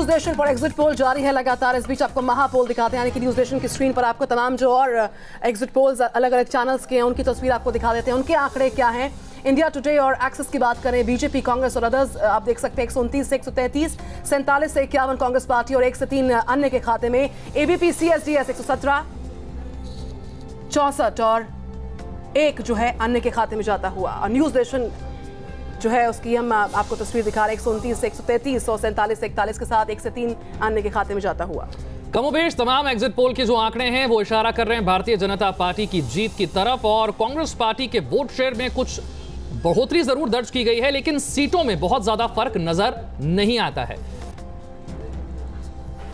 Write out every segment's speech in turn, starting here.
News nation पर exit poll जारी है लगातार। इस बीच आपको महापोल दिखाते हैं, यानी कि न्यूज नेशन की स्क्रीन पर आपको तमाम जो और एग्जिट पोल्स अलग अलग चैनल्स के हैं उनकी तस्वीर आपको दिखा देते हैं, उनके आंकड़े क्या हैं। इंडिया टुडे और एक्सिस की बात करें, बीजेपी, कांग्रेस और अदर्स, आप देख सकते हैं 129 से 133, 47 से 51 कांग्रेस पार्टी और 1 से 3 अन्य के खाते में। एबीपी CSDS 117, 64 और 1 जो है अन्य के खाते में जाता हुआ। और न्यूज नेशन जो है उसकी हम आपको तस्वीर दिखा रहे हैं, 129 से 133 और 47 से 41 के साथ 1 से 3 अन्य के खाते में जाता हुआ। कमोबेश तमाम एग्जिट पोल के जो आंकड़े हैं वो इशारा कर रहे हैं भारतीय जनता पार्टी की जीत की तरफ, और कांग्रेस पार्टी के वोट शेयर में कुछ बढ़ोतरी जरूर दर्ज की गई है, लेकिन सीटों में बहुत ज्यादा फर्क नजर नहीं आता है।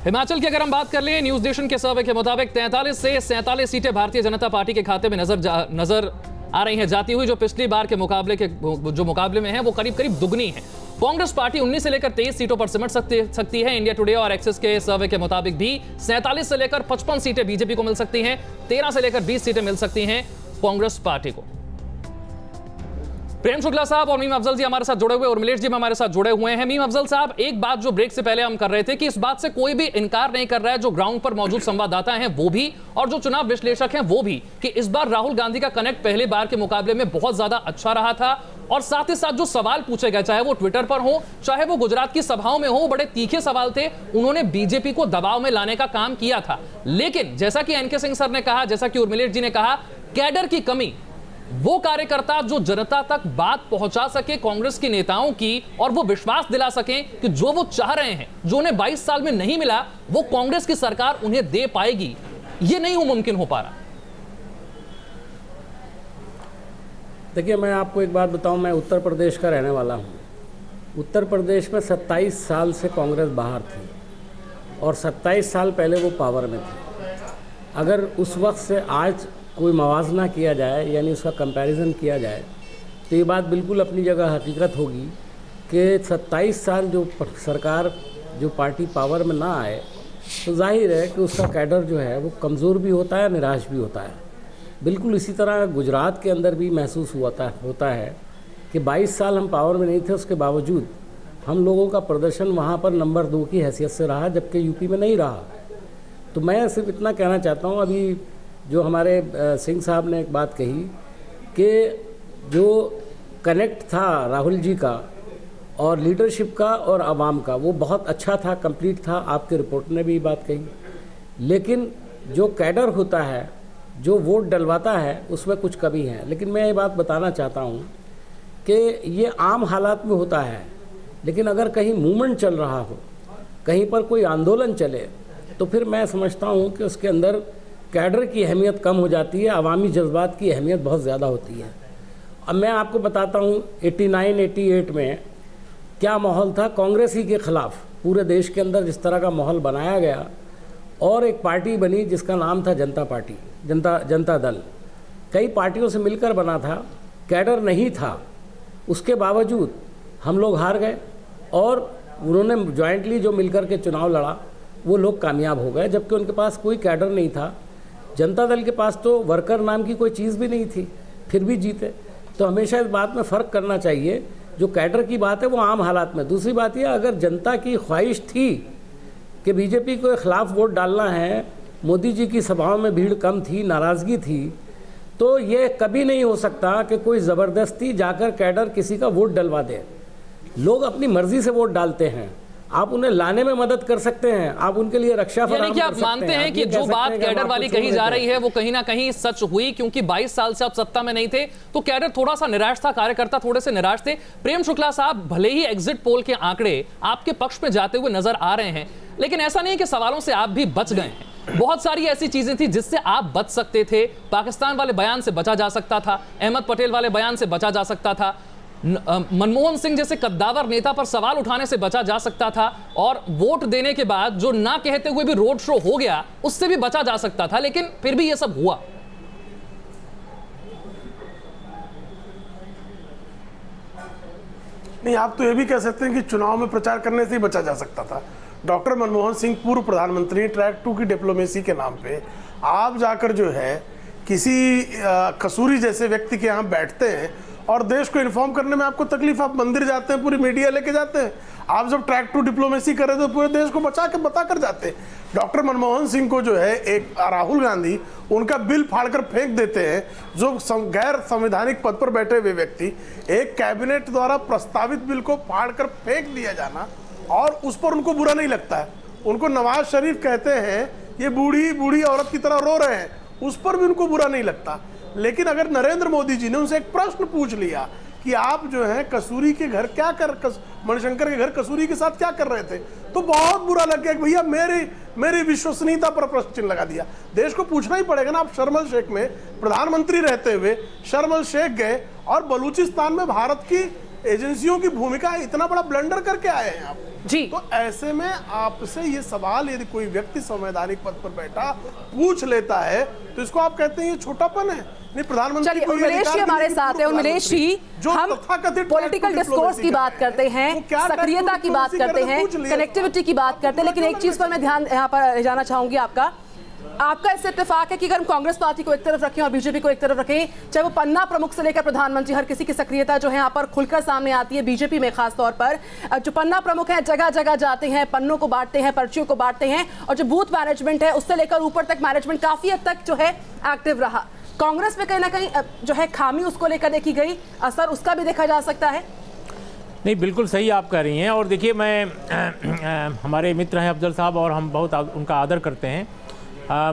हिमाचल की अगर हम बात कर लें, न्यूज नेशन के सर्वे के मुताबिक 43 से 47 सीटें भारतीय जनता पार्टी के खाते में नजर आ रही हैं जाती हुई, जो पिछली बार के मुकाबले में है वो करीब करीब दुगनी है। कांग्रेस पार्टी 19 से लेकर 23 सीटों पर सिमट सकती है। इंडिया टुडे और एक्सिस के सर्वे के मुताबिक भी 47 से लेकर 55 सीटें बीजेपी को मिल सकती हैं, 13 से लेकर 20 सीटें मिल सकती हैं कांग्रेस पार्टी को। प्रेम शुक्ला साहब और मीम अफजल जी हमारे साथ जुड़े हुए, और मिलेश जी हमारे साथ जुड़े हुए हैं। मीम अफजल साहब, एक बात जो ब्रेक से पहले हम कर रहे थे कि इस बात से कोई भी इनकार नहीं कर रहा है, जो ग्राउंड पर मौजूद संवाददाता हैं वो भी और जो चुनाव विश्लेषक हैं वो भी, कि इस बार राहुल गांधी का कनेक्ट पहले बार के मुकाबले में बहुत ज्यादा अच्छा रहा था। और साथ ही साथ जो सवाल पूछे गए, चाहे वो ट्विटर पर हो, चाहे वो गुजरात की सभाओं में हो, बड़े तीखे सवाल थे। उन्होंने बीजेपी को दबाव में लाने का काम किया था। लेकिन जैसा कि एनके सिंह सर ने कहा, जैसा कि उर्मिलेश जी ने कहा, कैडर की कमी, वो कार्यकर्ता जो जनता तक बात पहुंचा सके कांग्रेस के नेताओं की, और वो विश्वास दिला सकें कि जो वो चाह रहे हैं, जो उन्हें 22 साल में नहीं मिला, वो कांग्रेस की सरकार उन्हें दे पाएगी, ये नहीं मुमकिन हो पा रहा। देखिए, मैं आपको एक बात बताऊं, मैं उत्तर प्रदेश का रहने वाला हूं। उत्तर प्रदेश में 27 साल से कांग्रेस बाहर थी और 27 साल पहले वो पावर में थी। अगर उस वक्त से आज कोई मवाजना किया जाए, यानी उसका कंपैरिजन किया जाए, तो ये बात बिल्कुल अपनी जगह हकीकत होगी कि 27 साल जो सरकार, जो पार्टी पावर में ना आए, तो जाहिर है कि उसका कैडर जो है वो कमज़ोर भी होता है, निराश भी होता है। बिल्कुल इसी तरह गुजरात के अंदर भी महसूस होता है कि 22 साल हम पावर में नहीं थे, उसके बावजूद हम लोगों का प्रदर्शन वहाँ पर नंबर 2 की हैसियत से रहा, जबकि यूपी में नहीं रहा। तो मैं सिर्फ इतना कहना चाहता हूँ, अभी जो हमारे सिंह साहब ने एक बात कही कि जो कनेक्ट था राहुल जी का और लीडरशिप का और आवाम का, वो बहुत अच्छा था, कंप्लीट था। आपके रिपोर्ट ने भी बात कही। लेकिन जो कैडर होता है, जो वोट डलवाता है, उसमें कुछ कमी है। लेकिन मैं ये बात बताना चाहता हूँ कि ये आम हालात में होता है, लेकिन अगर कहीं मूवमेंट चल रहा हो, कहीं पर कोई आंदोलन चले, तो फिर मैं समझता हूँ कि उसके अंदर कैडर की अहमियत कम हो जाती है, अवामी जज्बात की अहमियत बहुत ज़्यादा होती है। अब मैं आपको बताता हूँ 89-88 में क्या माहौल था कांग्रेस ही के ख़िलाफ़ पूरे देश के अंदर, जिस तरह का माहौल बनाया गया, और एक पार्टी बनी जिसका नाम था जनता पार्टी, जनता दल। कई पार्टियों से मिलकर बना था, कैडर नहीं था, उसके बावजूद हम लोग हार गए, और उन्होंने जॉइंटली जो मिलकर के चुनाव लड़ा, वो लोग कामयाब हो गए, जबकि उनके पास कोई कैडर नहीं था। जनता दल के पास तो वर्कर नाम की कोई चीज़ भी नहीं थी, फिर भी जीते। तो हमेशा इस बात में फ़र्क करना चाहिए, जो कैडर की बात है वो आम हालात में। दूसरी बात यह, अगर जनता की ख्वाहिश थी कि बीजेपी के ख़िलाफ़ वोट डालना है, मोदी जी की सभाओं में भीड़ कम थी, नाराज़गी थी, तो ये कभी नहीं हो सकता कि कोई ज़बरदस्ती जाकर कैडर किसी का वोट डलवा दे। लोग अपनी मर्ज़ी से वोट डालते हैं, आप उन्हें लाने में मदद कर सकते हैं, आप उनके लिए रक्षा फराहम कर सकते हैं। आप मानते हैं कि जो बात कैडर वाली कही जा रही है वो कहीं ना कहीं सच हुई, क्योंकि 22 साल से आप सत्ता में नहीं थे, तो कैडर थोड़ा सा निराश था, कार्यकर्ता थोड़े से निराश थे। प्रेम शुक्ला साहब, भले ही एग्जिट पोल के आंकड़े आपके पक्ष में जाते हुए नजर आ रहे हैं, लेकिन ऐसा नहीं कि सवालों से आप भी बच गए हैं। बहुत सारी ऐसी चीजें थी जिससे आप बच सकते थे। पाकिस्तान वाले बयान से बचा जा सकता था, अहमद पटेल वाले बयान से बचा जा सकता था, मनमोहन सिंह जैसे कद्दावर नेता पर सवाल उठाने से बचा जा सकता था, और वोट देने के बाद जो ना कहते हुए भी रोड शो हो गया, उससे भी बचा जा सकता था। लेकिन फिर भी यह सब हुआ। नहीं, आप तो ये भी कह सकते हैं कि चुनाव में प्रचार करने से ही बचा जा सकता था। डॉक्टर मनमोहन सिंह पूर्व प्रधानमंत्री, ट्रैक 2 की डिप्लोमेसी के नाम पे आप जाकर जो है किसी कसूरी जैसे व्यक्ति के यहाँ बैठते हैं और देश को इन्फॉर्म करने में आपको तकलीफ, आप मंदिर जाते हैं, पूरी मीडिया लेके जाते हैं। आप जब ट्रैक टू डिप्लोमेसी कर रहे थे तो पूरे देश को बता कर जाते। डॉक्टर मनमोहन सिंह को जो है एक राहुल गांधी उनका बिल फाड़कर फेंक देते हैं, जो गैर संवैधानिक पद पर बैठे हुए व्यक्ति, एक कैबिनेट द्वारा प्रस्तावित बिल को फाड़कर फेंक दिया जाना, और उस पर उनको बुरा नहीं लगता है। उनको नवाज शरीफ कहते हैं ये बूढ़ी बूढ़ी औरत की तरह रो रहे हैं, उस पर भी उनको बुरा नहीं लगता। लेकिन अगर नरेंद्र मोदी जी ने उनसे एक प्रश्न पूछ लिया कि आप जो है कसूरी के घर क्या मणिशंकर के घर कसूरी के साथ क्या कर रहे थे, तो बहुत बुरा लग गया कि भैया मेरी विश्वसनीयता पर प्रश्न चिन्ह लगा दिया। देश को पूछना ही पड़ेगा ना। आप शर्म एल शेख में प्रधानमंत्री रहते हुए शर्म एल शेख गए और बलूचिस्तान में भारत की एजेंसियों की भूमिका इतना बड़ा ब्लंडर करके आए हैं आप जी। तो ऐसे में आपसे ये सवाल यदि कोई व्यक्ति संवैधानिक पद पर बैठा पूछ लेता है तो इसको आप कहते हैं ये छोटापन है। नहीं, प्रधानमंत्री चलिए उर्मिलेश जी हमारे साथ है। उर्मिलेश जी, हम पॉलिटिकल डिस्कोर्स की बात करते हैं, सक्रियता की बात करते हैं, कनेक्टिविटी की बात करते हैं, लेकिन एक चीज पर मैं ध्यान यहाँ पर जाना चाहूंगी आपका इससे इत्तेफाक है कि अगर हम कांग्रेस पार्टी को एक तरफ रखें और बीजेपी को एक तरफ रखें, चाहे वो पन्ना प्रमुख से लेकर प्रधानमंत्री, हर किसी की सक्रियता जो है यहाँ पर खुलकर सामने आती है। बीजेपी में खास तौर पर जो पन्ना प्रमुख है जगह जगह जाते हैं, पन्नों को बांटते हैं, पर्चियों को बांटते हैं, और जो बूथ मैनेजमेंट है उससे लेकर ऊपर तक मैनेजमेंट काफी हद तक जो है एक्टिव रहा। कांग्रेस में कहीं ना कहीं जो है खामी उसको लेकर देखी गई, असर उसका भी देखा जा सकता है। नहीं, बिल्कुल सही आप कह रही हैं। और देखिए, मैं हमारे मित्र हैं अफजल साहब और हम बहुत उनका आदर करते हैं।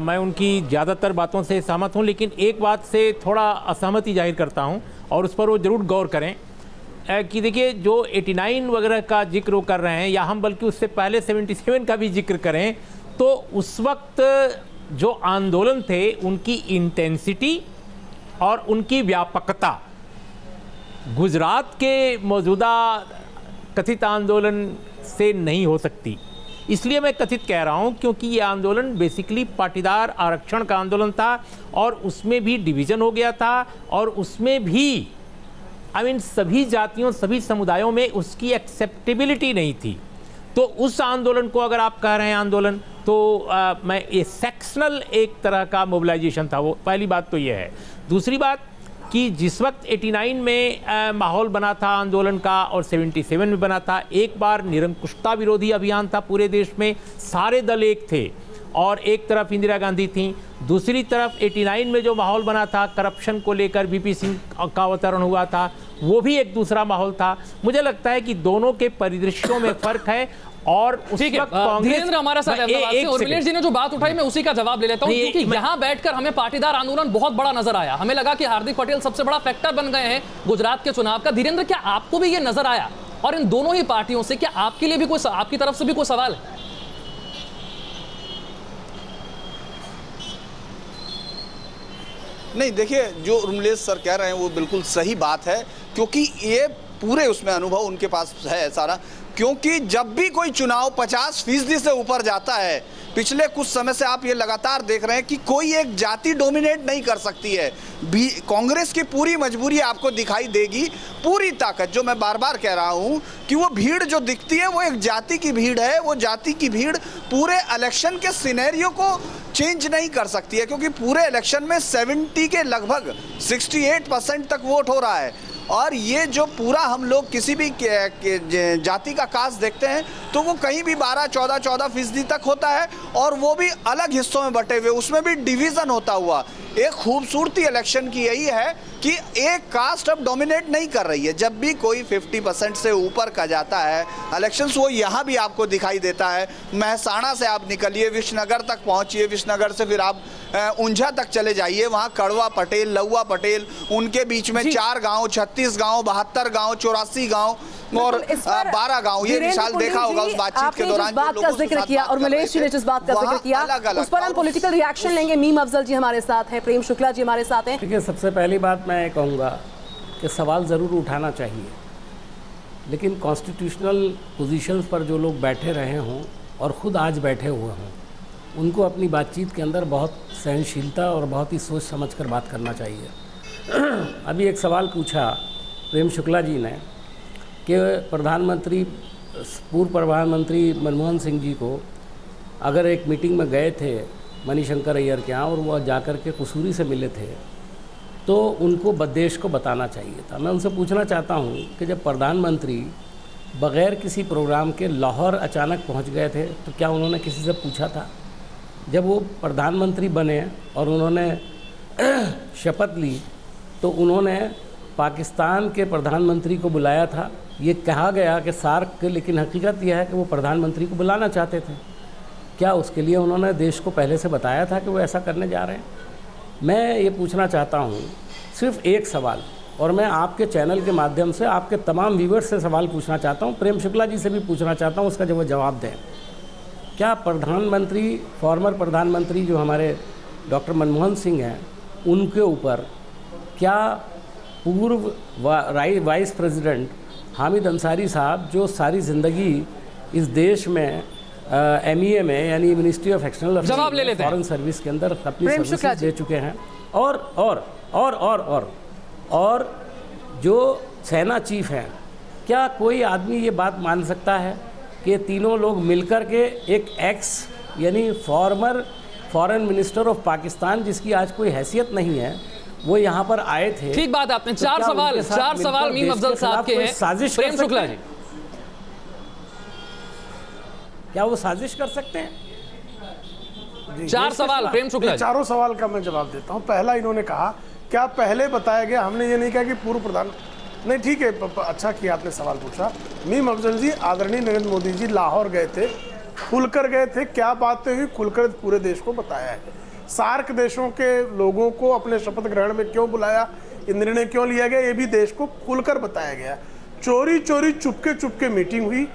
मैं उनकी ज़्यादातर बातों से सहमत हूं, लेकिन एक बात से थोड़ा असहमति जाहिर करता हूं और उस पर वो ज़रूर गौर करें कि देखिए, जो 89 वगैरह का जिक्र वो कर रहे हैं, या हम बल्कि उससे पहले 77 का भी जिक्र करें, तो उस वक्त जो आंदोलन थे उनकी इंटेंसिटी और उनकी व्यापकता गुजरात के मौजूदा कथित आंदोलन से नहीं हो सकती। इसलिए मैं कथित कह रहा हूं क्योंकि ये आंदोलन बेसिकली पाटीदार आरक्षण का आंदोलन था और उसमें भी डिवीज़न हो गया था, और उसमें भी सभी जातियों, सभी समुदायों में उसकी एक्सेप्टेबिलिटी नहीं थी। तो उस आंदोलन को अगर आप कह रहे हैं आंदोलन, तो मैं ये सेक्शनल एक तरह का मोबिलाइजेशन था। वो पहली बात तो ये है। दूसरी बात कि जिस वक्त 89 में माहौल बना था आंदोलन का और 77 में बना था, एक बार निरंकुशता विरोधी अभियान था पूरे देश में, सारे दल एक थे और एक तरफ इंदिरा गांधी थी, दूसरी तरफ 89 में जो माहौल बना था करप्शन को लेकर वीपी सिंह का अवतरण हुआ था, वो भी एक दूसरा माहौल था। मुझे लगता है कि दोनों के परिदृश्यों में फर्क है। और ठीक है, धीरेन्द्र हमारा साथ है। उर्मिलेश जी ने जो बात उठाई मैं उसी का जवाब ले लेता हूं, क्योंकि यहां बैठकर हमें पाटीदार आंदोलन बहुत बड़ा नजर आया। हमें लगा कि हार्दिक पटेल सबसे बड़ा फैक्टर बन गए हैं गुजरात के चुनाव का। धीरेन्द्र, क्या आपको भी ये नजर आया? और इन दोनों ही पार्टियों से क्या आपके लिए भी कोई, आपकी तरफ से भी कोई सवाल है? नहीं, देखिए, जो उर्मिलेश सर कह रहे हैं वो बिल्कुल सही बात है, क्योंकि ये पूरे उसमें अनुभव उनके पास है सारा। क्योंकि जब भी कोई चुनाव 50% से ऊपर जाता है, पिछले कुछ समय से आप ये लगातार देख रहे हैं कि कोई एक जाति डोमिनेट नहीं कर सकती है। कांग्रेस की पूरी मजबूरी आपको दिखाई देगी, पूरी ताकत, जो मैं बार बार कह रहा हूं कि वो भीड़ जो दिखती है वो एक जाति की भीड़ है। वो जाति की भीड़ पूरे इलेक्शन के सिनेरियो को चेंज नहीं कर सकती है, क्योंकि पूरे इलेक्शन में 70 के लगभग 68% तक वोट हो रहा है। और ये जो पूरा हम लोग किसी भी जाति का कास्ट देखते हैं तो वो कहीं भी 12-14% तक होता है, और वो भी अलग हिस्सों में बटे हुए, उसमें भी डिवीज़न होता हुआ। एक खूबसूरती इलेक्शन की यही है कि एक कास्ट अब डोमिनेट नहीं कर रही है। जब भी कोई 50% से ऊपर का जाता है इलेक्शंस, वो यहाँ भी आपको दिखाई देता है। महसाणा से आप निकलिए, विश्वनगर तक पहुँचिए, विश्वनगर से फिर आप ऊंझा तक चले जाइए, वहाँ कड़वा पटेल, लौवा पटेल, उनके बीच में 4 गांव, 36 गांव, 72 गांव, 84 गांव और 12 गांव। ये विशाल देखा होगा उस बातचीत के दौरान बात का जिक्र किया, और उर्मिलेश जी ने जिस बात का जिक्र किया उस पर हम पॉलिटिकल रिएक्शन लेंगे। मीम अफजल जी हमारे साथ हैं, प्रेम शुक्ला जी हमारे साथ हैं। देखिए, सबसे पहली बात मैं कहूँगा कि सवाल ज़रूर उठाना चाहिए, लेकिन कॉन्स्टिट्यूशनल पोजीशंस पर जो लोग बैठे रहे हों और ख़ुद आज बैठे हुए हों, उनको अपनी बातचीत के अंदर बहुत सहनशीलता और बहुत ही सोच समझ कर बात करना चाहिए। अभी एक सवाल पूछा प्रेम शुक्ला जी ने कि पूर्व प्रधानमंत्री मनमोहन सिंह जी को अगर एक मीटिंग में गए थे मणिशंकर अय्यर के यहाँ और वह जाकर के कसूरी से मिले थे, तो उनको देश को बताना चाहिए था। मैं उनसे पूछना चाहता हूँ कि जब प्रधानमंत्री बग़ैर किसी प्रोग्राम के लाहौर अचानक पहुँच गए थे तो क्या उन्होंने किसी से पूछा था? जब वो प्रधानमंत्री बने और उन्होंने शपथ ली तो उन्होंने पाकिस्तान के प्रधानमंत्री को बुलाया था। ये कहा गया कि सार्क के, लेकिन हकीकत यह है कि वो प्रधानमंत्री को बुलाना चाहते थे। क्या उसके लिए उन्होंने देश को पहले से बताया था कि वो ऐसा करने जा रहे हैं? मैं ये पूछना चाहता हूँ सिर्फ एक सवाल, और मैं आपके चैनल के माध्यम से आपके तमाम व्यूवर्स से सवाल पूछना चाहता हूँ, प्रेम शुक्ला जी से भी पूछना चाहता हूँ, उसका जब वो जवाब दें। क्या प्रधानमंत्री, फॉर्मर प्रधानमंत्री जो हमारे डॉक्टर मनमोहन सिंह हैं, उनके ऊपर क्या पूर्व वाइस प्रेसिडेंट हामिद अंसारी साहब, जो सारी ज़िंदगी इस देश में MEA में यानी ministry of external affairs foreign service के अंदर अपनी सर्विस दे चुके हैं, और जो सेना चीफ हैं, क्या कोई आदमी ये बात मान सकता है कि तीनों लोग मिलकर के एक एक्स यानी farmer foreign minister of Pakistan, जिसकी आज कोई हैसियत नहीं है, वो यहाँ पर आए थे? ठीक बात आपने। तो चार सवाल मीम अफजल साहब के हैं। साजिश प्रेम शुक्ला जी, क्या वो साजिश कर सकते हैं? चार सवाल प्रेम शुक्ला जी। चारों सवाल का मैं जवाब देता हूं। पहला, इन्होंने कहा क्या पहले बताया गया, हमने ये नहीं कहा कि पूर्व प्रधान, नहीं ठीक है, अच्छा किया आपने सवाल पूछा। मीम अफजल जी, आदरणीय नरेंद्र मोदी जी लाहौर गए थे, खुलकर गए थे, क्या बातें हुई खुलकर पूरे देश को बताया है। सार्क देशों के लोगों को अपने शपथ ग्रहण में क्यों बुलाया, ये निर्णय क्यों लिया गया, ये भी देश को खुलकर बताया गया। चोरी चोरी चुपके मीटिंग हुई।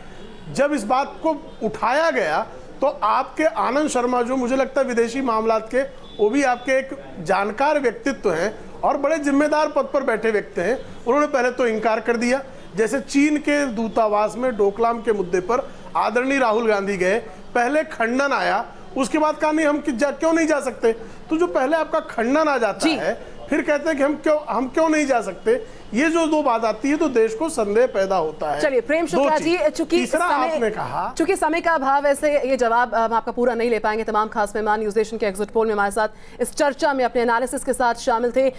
जब इस बात को उठाया गया तो आपके आनंद शर्मा, जो मुझे लगता है विदेशी मामलात के, वो भी आपके एक जानकार व्यक्तित्व हैं और बड़े जिम्मेदार पद पर बैठे व्यक्ति हैं, उन्होंने पहले तो इनकार कर दिया। जैसे चीन के दूतावास में डोकलाम के मुद्दे पर आदरणीय राहुल गांधी गए, पहले खंडन आया, उसके बाद कहा नहीं हम क्यों नहीं जा सकते। तो जो पहले आपका खंडन आ जाता है, फिर कहते हैं कि हम क्यों नहीं जा सकते, ये जो दो बात आती है तो देश को संदेह पैदा होता है। चलिए प्रेम शुक्ला जी, चूंकि समय का अभाव है, ऐसे ये जवाब हम आपका पूरा नहीं ले पाएंगे। तमाम खास मेहमान न्यूज़ नेशन के एग्जिट पोल में हमारे साथ इस चर्चा में अपने एनालिसिस के साथ शामिल थे।